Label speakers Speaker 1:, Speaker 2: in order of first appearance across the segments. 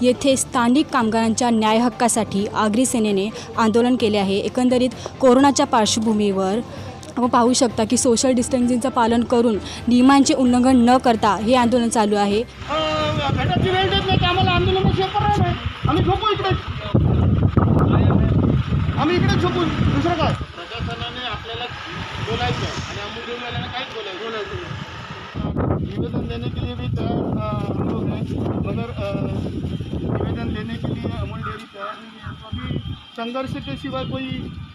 Speaker 1: येथे स्थानिक कामगारांच्या न्याय हक्कासाठी आगरी सेनेने आंदोलन केले आहे। एकंदरीत कोरोनाच्या पार्श्वभूमीवर आपण पाहू शकता की सोशल डिस्टन्सिंगचं पालन करून नियमांचे उल्लंघन न करता हे आंदोलन चालू आहे।
Speaker 2: घटकची वेळ देत नाही, आम्हाला आंदोलन शेपर नाही, आम्ही झोपू इकडे, आम्ही इकडे झोपू, दुसरं काय? प्रशासनाने आपल्याला बोलायचं आणि अमूल्यवाल्याने काहीच बोलायचं नाही। निवेदन देने के लिए भी तैयार हम लोग हैं, मगर निवेदन देने के लिए अमूल डेयरी तैयार नहीं है, तो अभी संघर्ष के सिवाय कोई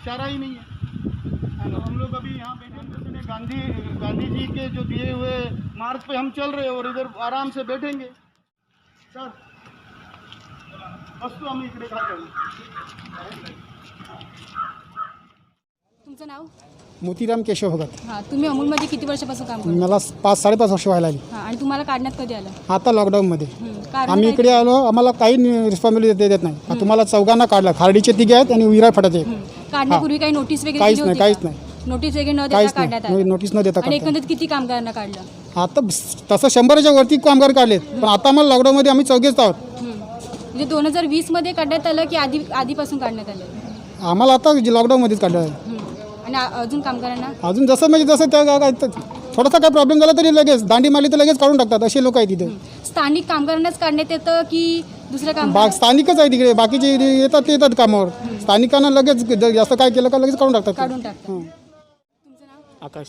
Speaker 2: चारा ही नहीं है। हम लोग अभी यहाँ बैठे गांधी जी के जो दिए हुए मार्ग पे हम चल रहे हैं और इधर आराम से बैठेंगे। सर बस तो हम इकडे काय करू?
Speaker 1: तुमचं नाव?
Speaker 3: मोतीराम केशव भगत।
Speaker 1: हां, तुम्ही अमूलमध्ये किती वर्षापासून काम करता?
Speaker 3: मला 5-5.5 वर्ष व्हायला आली।
Speaker 1: हां, आणि तुम्हाला काढण्यात कधी आलं?
Speaker 3: आता लॉकडाऊनमध्ये
Speaker 1: कारण
Speaker 3: आम्ही इकडे आलो, आम्हाला काही रिस्पॉन्सिबिलिटी देत नाही। तुम्हाला चौघांना काढला, खारडीचे तिघे आहेत आणि विरार फटाचे।
Speaker 1: काढण्यापूर्वी काही नोटीस वगैरे
Speaker 3: काहीच
Speaker 1: दिली
Speaker 3: नाही,
Speaker 1: होती
Speaker 3: काहीच
Speaker 1: का?
Speaker 3: नाही,
Speaker 1: नोटीस वगैरे न देता
Speaker 3: काहीच
Speaker 1: काढण्यात
Speaker 3: नाही,
Speaker 1: आलं?
Speaker 3: नोटीस न देता
Speaker 1: आणि
Speaker 3: काढतात।
Speaker 1: एकंदरीत किती कामगारांना काढलं?
Speaker 3: आता तसं 100च्या वरती कामगार काढलेत, पण आता मला लॉकडाऊनमध्ये आम्ही चौघेच आहोत।
Speaker 1: म्हणजे 2020 मध्ये काढण्यात आलं की आधीपासून काढण्यात आलं?
Speaker 3: आम्हाला आता लॉकडाऊनमध्येच काढलं आहे।
Speaker 1: आणि अजून कामगारांना?
Speaker 3: अजून जसं म्हणजे जसं त्या थोडासा काय प्रॉब्लेम झाला तरी लगेच दांडी मारली तर लगेच काढून टाकतात, असे लोक आहेत तिथे।
Speaker 1: स्थानिक कामगारांनाच काढण्यात येतं की दुसऱ्या कामगार?
Speaker 3: स्थानिकच आहे तिकडे, बाकीचे येतात ते येतात कामावर, स्थानिकांना लगेच जास्त काय केलं का लगेच काढून टाकतात।
Speaker 1: काढून टाकतात। तुमचं नाव?
Speaker 4: आकाश।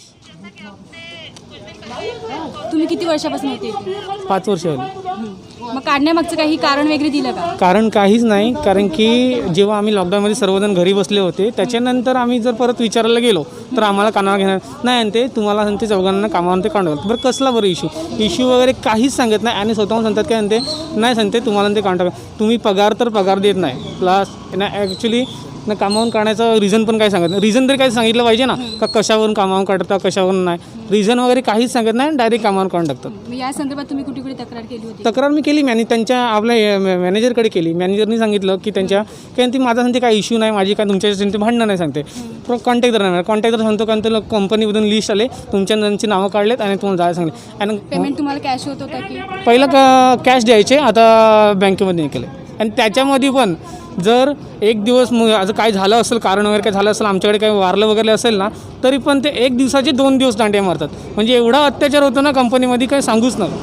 Speaker 1: तुम्ही किती वर्षापासून होते इथे?
Speaker 4: 5 वर्ष झाली।
Speaker 1: मग काढण्यामागचं काही कारण वगैरे दिलं का?
Speaker 4: कारण काहीच नाही, कारण की जेव्हा आम्ही लॉकडाऊनमध्ये सर्वजण घरी बसले होते त्याच्यानंतर आम्ही जर परत विचारायला गेलो तर आम्हाला कानावर घेणार नाही, आणि ते तुम्हाला सांगते चौघांना कामावर ते काढून बरं कसला बरं इश्यू वगैरे काहीच सांगत नाही, आणि स्वतःहून सांगतात काय म्हणते नाही, सांगते तुम्हाला ते काढून टाका, तुम्ही पगार तर पगार देत नाही, प्लस ना ॲक्च्युली ना कामावून काढण्याचं रिझन पण काही सांगत नाही। रिझन तरी काही सांगितलं पाहिजे ना, का कशावरून कामावून काढता कशावरून नाही, रिझन वगैरे काहीच सांगत नाही, डायरेक्ट कामावर काढून टाकतात।
Speaker 1: मग या संदर्भात तुम्ही कुठे कुठे तक्रार केली होती?
Speaker 4: तक्रार मी केली, त्यांच्या आपल्या मॅनेजरकडे केली। मॅनेजरनी सांगितलं की त्यांच्या ती माझा सांगते काय इश्यू नाही, माझी काय तुमच्या भांडणं नाही, सांगते कॉन्टॅक्टर नाही, कॉन्टॅक्टर सांगतो कारण त्याला कंपनीमधून लिस्ट आले, तुमची नावं काढलेत आणि तुम्हाला जायला सांगले। आणि
Speaker 1: पेमेंट तुम्हाला कॅश होत होता की?
Speaker 4: पहिलं कॅश द्यायचे, आता बँकेमध्ये केले। आणि त्याच्यामध्ये पण जर एक दिवस असं काय झालं असेल, कारण वगैरे काय झालं असेल, आमच्याकडे काही वारलं वगैरे असेल ना, तरी पण ते 1 दिवसाचे 2 दिवस दांड्या मारतात। म्हणजे एवढा अत्याचार होतो ना कंपनीमध्ये, काही सांगूच नका।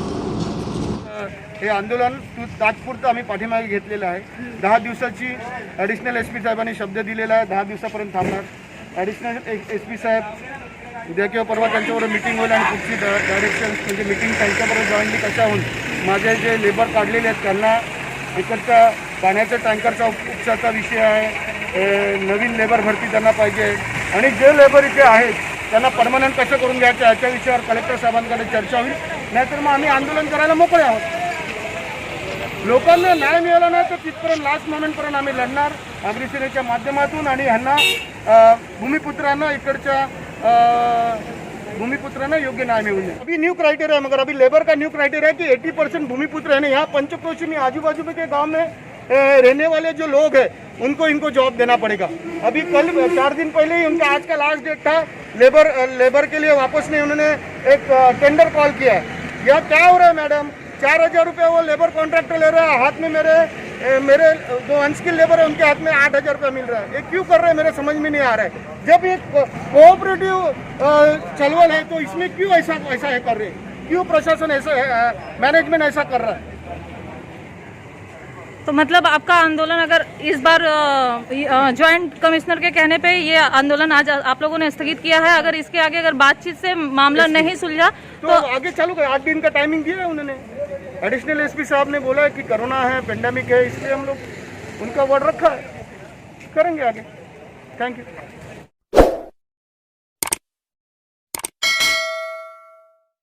Speaker 2: हे आंदोलन तात्पुरतं आम्ही पाठीमागे घेतलेलं आहे। 10 दिवसाची ॲडिशनल SP साहेबांनी शब्द दिलेला आहे, 10 दिवसापर्यंत थांबणार। ॲडिशनल SP साहेब उद्या किंवा परवा त्यांच्याबरोबर मिटिंग होईल आणि पुढची डायरेक्शन्स म्हणजे मिटिंग त्यांच्याबरोबर जॉईंटली कशा होऊन माझे जे लेबर काढलेले आहेत त्यांना इकडच्या पाण्याच्या टँकरचा उपचाराचा विषय आहे, नवीन लेबर भरती त्यांना पाहिजे, आणि जे लेबर इथे आहेत त्यांना परमनंट कसं करून घ्यायचं याच्या विषयावर कलेक्टर साहेबांकडे चर्चा होईल, नाहीतर मग आम्ही आंदोलन करायला मोकळे आहोत। लोकांना न्याय मिळाला नाही तर तिथपर्यंत लास्ट मोमेंटपर्यंत आम्ही लढणार आगरी सेनेच्या माध्यमातून, आणि ह्यांना भूमिपुत्रांना इकडच्या भूमिपुत्रांना योग्य न्याय मिळू जाए। अभी न्यू क्राइटेरिया है, मगर अभी लेबर का न्यू क्राइटेरिया है कि 80% भूमिपुत्र है ना, यहाँ पंचक्रोशी में आजू बाजू के गांव में रहने वाले जो लोग हैं उनको इनको जॉब देना पड़ेगा। अभी कल 4 दिन पहले ही उनका आज का लास्ट डेट था, लेबर के लिए वापस नहीं, उन्होंने एक टेंडर कॉल किया है। यह क्या हो रहा है मैडम, 4000 रुपये वो लेबर कॉन्ट्रैक्टर ले रहा है, हाथ में मेरे जो अनस्किल लेबर है उनके हाथ में 8000 रुपये मिल रहा है। ये क्यों कर रहे हैं मेरे समझ में नहीं आ रहा है। जब ये कोऑपरेटिव चलवल है तो इसमें क्यों ऐसा है कर रहे हैं, क्यों प्रशासन ऐसा मैनेजमेंट ऐसा कर रहा है।
Speaker 5: तो मतलब आपका आंदोलन अगर इस बार जॉइंट कमिश्नर के कहने पे ये आंदोलन आज आप लोगों ने स्थगित किया है, अगर इसके आगे अगर बातचीत से मामला नहीं सुलझा
Speaker 2: तो आगे चालू कर, 8 दिन का टाइमिंग दिया है उन्होंने। एडिशनल SP साहब ने बोला है कि कोरोना है, पेंडेमिक है, इसलिए हम लोग उनका वर्ड रखा है, करेंगे आगे। Thank you.